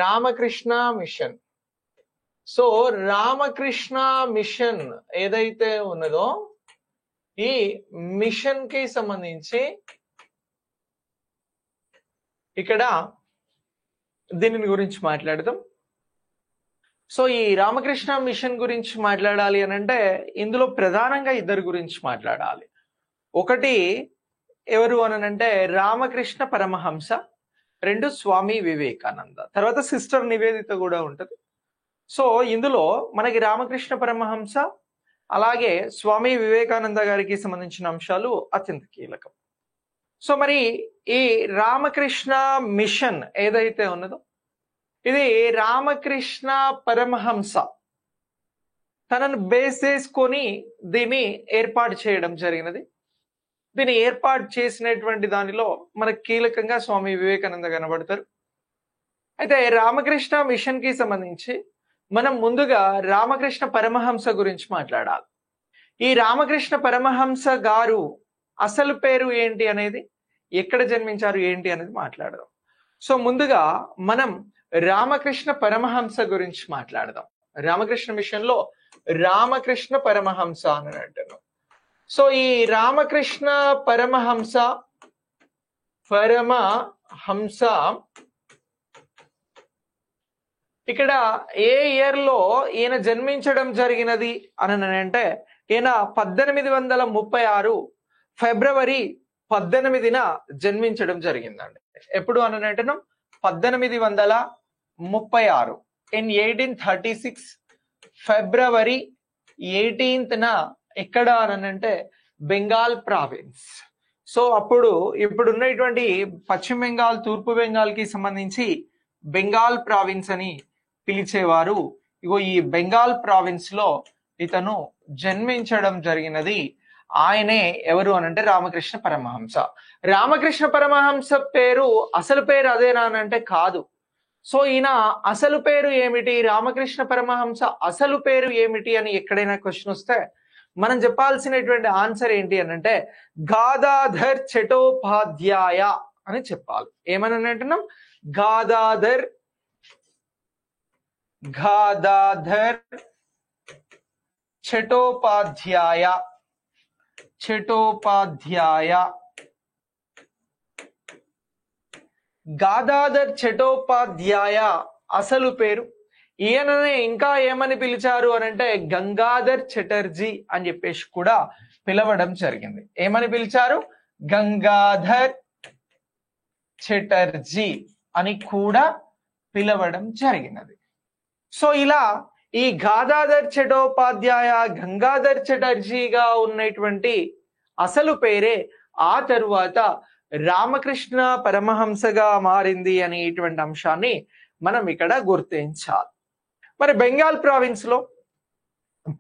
Ramakrishna mission. So Ramakrishna mission ఏదైతే ఉన్నదో ఈ మిషన్ కి సంబంధించి ఇక్కడ దీని గురించి మాట్లాడదాం. సో ఈ రామకృష్ణ మిషన్ గురించి మాట్లాడాలి అని అంటే ఇందులో ప్రధానంగా ఇద్దరు గురించి మాట్లాడాలి. ఒకటి ఎవరు అనంటే రామకృష్ణ పరమహంస, రెండు స్వామి వివేకానంద, తర్వాత సిస్టర్ నివేదిత కూడా ఉంటది. సో ఇందులో మనకి రామకృష్ణ పరమహంస అలాగే స్వామి వివేకానంద గారికి సంబంధించిన అంశాలు అత్యంత కీలకం. సో మరి ఈ రామకృష్ణ మిషన్ ఏదైతే ఉన్నదో ఇది రామకృష్ణ పరమహంస తనను బేస్ చేసుకొని దీన్ని ఏర్పాటు చేయడం జరిగినది. దీన్ని ఏర్పాటు చేసినటువంటి దానిలో మనకు కీలకంగా స్వామి వివేకానంద కనబడతారు. అయితే రామకృష్ణ మిషన్ కి సంబంధించి మనం ముందుగా రామకృష్ణ పరమహంస గురించి మాట్లాడాలి. ఈ రామకృష్ణ పరమహంస గారు అసలు పేరు ఏంటి అనేది, ఎక్కడ జన్మించారు ఏంటి అనేది మాట్లాడదాం. సో ముందుగా మనం రామకృష్ణ పరమహంస గురించి మాట్లాడదాం. రామకృష్ణ మిషన్ లో రామకృష్ణ పరమహంస అని అంటున్నాం. సో ఈ రామకృష్ణ పరమహంస ఇక్కడ ఏ ఇయర్ లో ఈయన జన్మించడం జరిగినది అని అంటే ఈయన 1836 ఫిబ్రవరి 18న జన్మించడం జరిగిందండి. ఎప్పుడు అని అంటున్నాం 1836 ఇన్ 1836 ఫిబ్రవరి 18న ఎక్కడ అని అంటే బెంగాల్ ప్రావిన్స్. సో అప్పుడు ఇప్పుడున్నటువంటి పశ్చిమ బెంగాల్, తూర్పు బెంగాల్ కి సంబంధించి బెంగాల్ ప్రావిన్స్ అని పిలిచేవారు. ఇగో ఈ బెంగాల్ ప్రావిన్స్ లో ఇతను జన్మించడం జరిగినది. ఆయనే ఎవరు అనంటే రామకృష్ణ పరమహంస. రామకృష్ణ పరమహంస పేరు అసలు పేరు అదేనా అనంటే కాదు. సో ఈయన అసలు పేరు ఏమిటి, రామకృష్ణ పరమహంస అసలు పేరు ఏమిటి అని ఎక్కడైనా క్వశ్చన్ వస్తే మనం చెప్పాల్సినటువంటి ఆన్సర్ ఏంటి అనంటే గాదాధర్ చటోపాధ్యాయ అని చెప్పాలి. ఏమని అంటున్నాం? గాదాధర్ చటోపాధ్యాయ. గాదాధర్ చటోపాధ్యాయ అసలు పేరు. ఈయననే ఇంకా ఏమని పిలిచారు అనంటే గంగాధర్ చటర్జీ అని చెప్పేసి కూడా పిలవడం జరిగింది. ఏమని పిలిచారు? గంగాధర్ చటర్జీ అని కూడా పిలవడం జరిగినది. సో ఇలా ఈ గాదాధర్ చటోపాధ్యాయ, గంగాధర్ చటర్జీగా ఉన్నటువంటి అసలు పేరే ఆ తరువాత రామకృష్ణ పరమహంసగా మారింది అనేటువంటి అంశాన్ని మనం ఇక్కడ గుర్తించాలి. మరి బెంగాల్ ప్రావిన్స్ లో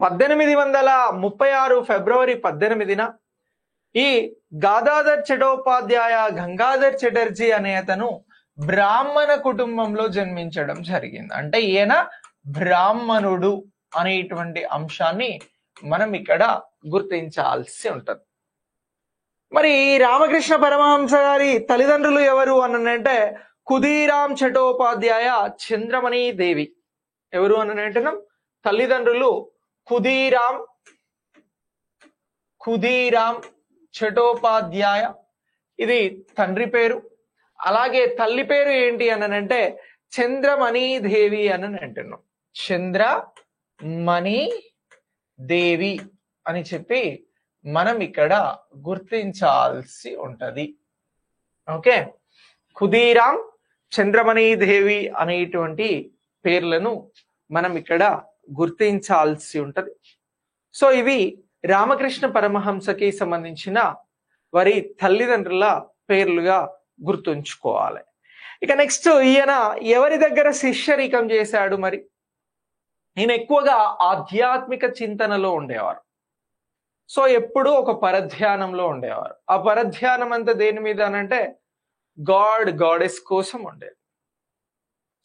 1836 ఫిబ్రవరి 18న ఈ గాదాధర్ చటోపాధ్యాయ, గంగాధర్ చటర్జీ అనే అతను బ్రాహ్మణ కుటుంబంలో జన్మించడం జరిగింది. అంటే ఈయన బ్రాహ్మణుడు అనేటువంటి అంశాన్ని మనం ఇక్కడ గుర్తించాల్సి ఉంటుంది. మరి రామకృష్ణ పరమహంస గారి తల్లిదండ్రులు ఎవరు అనంటే ఖుదీరాం చటోపాధ్యాయ, చంద్రమణి దేవి. ఎవరు అని అంటున్నాం? తల్లిదండ్రులు ఖుదీరాం చటోపాధ్యాయ, ఇది తండ్రి పేరు. అలాగే తల్లి పేరు ఏంటి అని అంటే చంద్రమణి దేవి అని అంటున్నాం. చంద్రమణి దేవి అని చెప్పి మనం ఇక్కడ గుర్తించాల్సి ఉంటది. ఓకే, ఖుదీరాం, చంద్రమణి దేవి అనేటువంటి పేర్లను మనం ఇక్కడ గుర్తించాల్సి ఉంటది. సో ఇవి రామకృష్ణ పరమహంసకి సంబంధించిన వారి తల్లిదండ్రుల పేర్లుగా గుర్తుంచుకోవాలి. ఇక నెక్స్ట్ ఈయన ఎవరి దగ్గర శిష్యరికం చేశాడు? మరి ఈయన ఎక్కువగా ఆధ్యాత్మిక చింతనలో ఉండేవారు. సో ఎప్పుడూ ఒక పరధ్యానంలో ఉండేవారు. ఆ పరధ్యానం అంతా దేని మీద అనంటే గాడెస్ కోసం ఉండేది.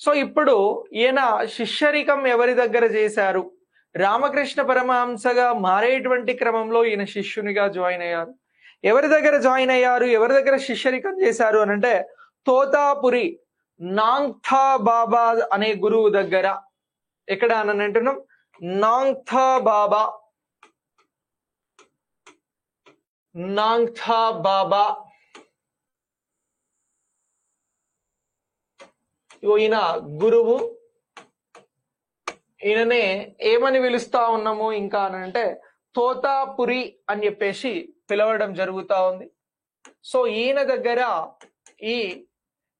సో ఇప్పుడు ఈయన శిష్యరికం ఎవరి దగ్గర చేశారు? రామకృష్ణ పరమహంసగా మారేటువంటి క్రమంలో ఈయన శిష్యునిగా జాయిన్ అయ్యారు. ఎవరి దగ్గర జాయిన్ అయ్యారు, ఎవరి దగ్గర శిష్యరికం చేశారు అనంటే తోతాపురి నాంగ్థా బాబా అనే గురువు దగ్గర, ఎక్కడ అని అంటున్నాం, నాంగ్థా బాబా, నాంగ్థా బాబా ఈయన గురువు. ఈయననే ఏమని పిలుస్తా ఉన్నాము ఇంకా అని అంటే తోతాపురి అని చెప్పేసి పిలవడం జరుగుతా ఉంది. సో ఈయన దగ్గర ఈ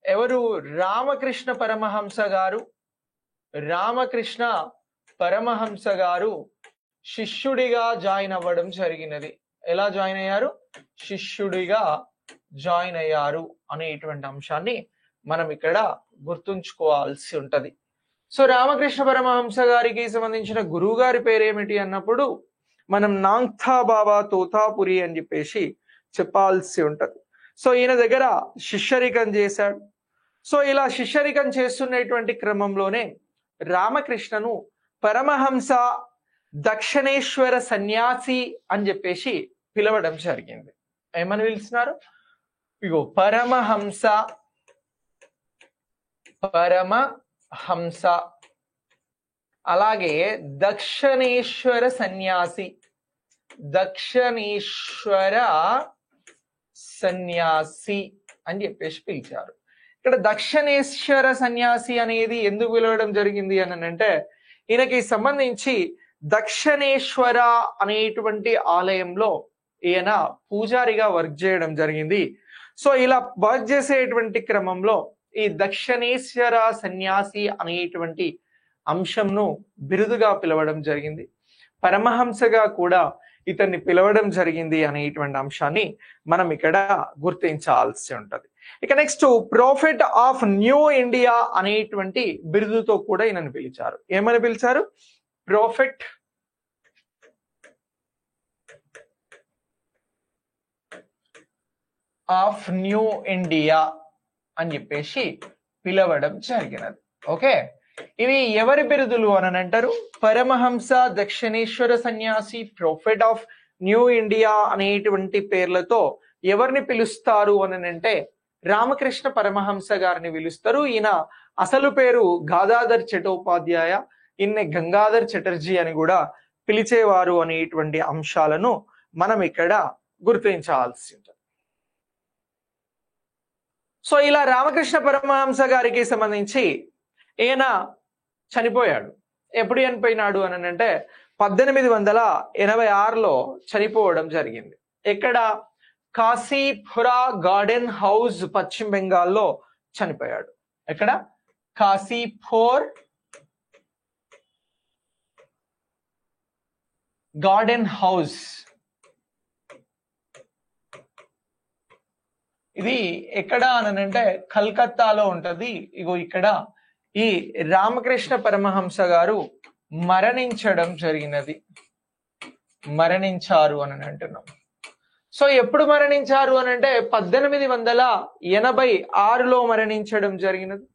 ఎవరు రామకృష్ణ పరమహంస గారు, రామకృష్ణ పరమహంస గారు శిష్యుడిగా జాయిన్ అవ్వడం జరిగినది. ఎలా జాయిన్ అయ్యారు? శిష్యుడిగా జాయిన్ అయ్యారు అనేటువంటి అంశాన్ని మనం ఇక్కడ గుర్తుంచుకోవాల్సి ఉంటది. సో రామకృష్ణ పరమహంస గారికి సంబంధించిన గురువు గారి పేరు ఏమిటి అన్నప్పుడు మనం నాంగ్థా బాబా తోతాపురి అని చెప్పేసి చెప్పాల్సి ఉంటది. సో ఈయన దగ్గర శిష్యరికం చేశాడు. సో ఇలా శిష్యరికం చేస్తున్నటువంటి క్రమంలోనే రామకృష్ణను పరమహంస దక్షిణేశ్వర సన్యాసి అని చెప్పేసి పిలవడం జరిగింది. ఏమని పిలిచినారు? ఇగో పరమహంస, పరమహంస, అలాగే దక్షిణేశ్వర సన్యాసి, దక్షిణేశ్వర సన్యాసి అని చెప్పేసి పిలిచారు. ఇక్కడ దక్షిణేశ్వర సన్యాసి అనేది ఎందుకు పిలవడం జరిగింది అని అంటే ఈయనకి సంబంధించి దక్షిణేశ్వర అనేటువంటి ఆలయంలో ఈయన పూజారిగా వర్క్ చేయడం జరిగింది. సో ఇలా వర్క్ చేసేటువంటి క్రమంలో ఈ దక్షిణేశ్వర సన్యాసి అనేటువంటి అంశంను బిరుదుగా పిలవడం జరిగింది. పరమహంసగా కూడా ఇతన్ని పిలవడం జరిగింది అనేటువంటి అంశాన్ని మనం ఇక్కడ గుర్తించాల్సి ఉంటది. ఇక next profit of new India అనేటువంటి బిరుదుతో కూడా ఈయనను పిలిచారు. ఏమని పిలిచారు? ప్రాఫిట్ ఆఫ్ న్యూ ఇండియా అని చెప్పేసి పిలవడం జరిగినది. ఓకే, ఇవి ఎవరి బిరుదులు అని అంటారు? పరమహంస, దక్షిణేశ్వర సన్యాసి, ప్రాఫిట్ ఆఫ్ న్యూ ఇండియా అనేటువంటి పేర్లతో ఎవరిని పిలుస్తారు అని అంటే రామకృష్ణ పరమహంస గారిని పిలుస్తారు. ఈయన అసలు పేరు గాదాధర్ చటోపాధ్యాయ, ఈయన్ని గంగాధర్ చటర్జీ అని కూడా పిలిచేవారు అనేటువంటి అంశాలను మనం ఇక్కడ గుర్తించాల్సి ఉంటుంది. సో ఇలా రామకృష్ణ పరమహంస గారికి సంబంధించి ఈయన చనిపోయాడు. ఎప్పుడు చనిపోయినాడు అని అంటే 1886లో చనిపోవడం జరిగింది. ఎక్కడ? కాశీపురా గార్డెన్ హౌస్, పశ్చిమ బెంగాల్లో చనిపోయాడు. ఎక్కడ? Kashipur garden house. ఇది ఎక్కడ అని అంటే కల్కత్తాలో ఉంటది. ఇగో ఇక్కడ ఈ రామకృష్ణ పరమహంస గారు మరణించడం జరిగినది. మరణించారు అని అంటున్నాం. సో ఎప్పుడు మరణించారు అని అంటే 1886లో మరణించడం జరిగినది.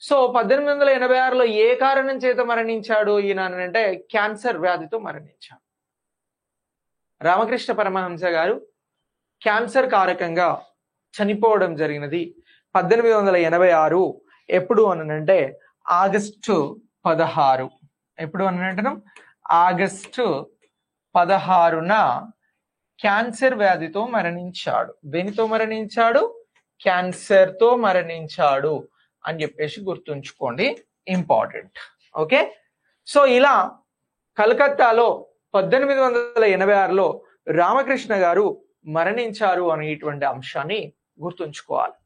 సో 1886లో ఏ కారణం చేత మరణించాడు ఈయన అని అంటే క్యాన్సర్ వ్యాధితో మరణించాడు. రామకృష్ణ పరమహంస గారు క్యాన్సర్ కారకంగా చనిపోవడం జరిగినది 1886. ఎప్పుడు అని అంటే ఆగస్టు 16. ఎప్పుడు అని అంటున్నాం? ఆగస్టు 16న క్యాన్సర్ వ్యాధితో మరణించాడు. దేనితో మరణించాడు? క్యాన్సర్తో మరణించాడు అని చెప్పేసి గుర్తుంచుకోండి, ఇంపార్టెంట్. ఓకే, సో ఇలా కలకత్తాలో 1886లో రామకృష్ణ గారు మరణించారు అనేటువంటి అంశాన్ని గుర్తుంచుకోవాలి.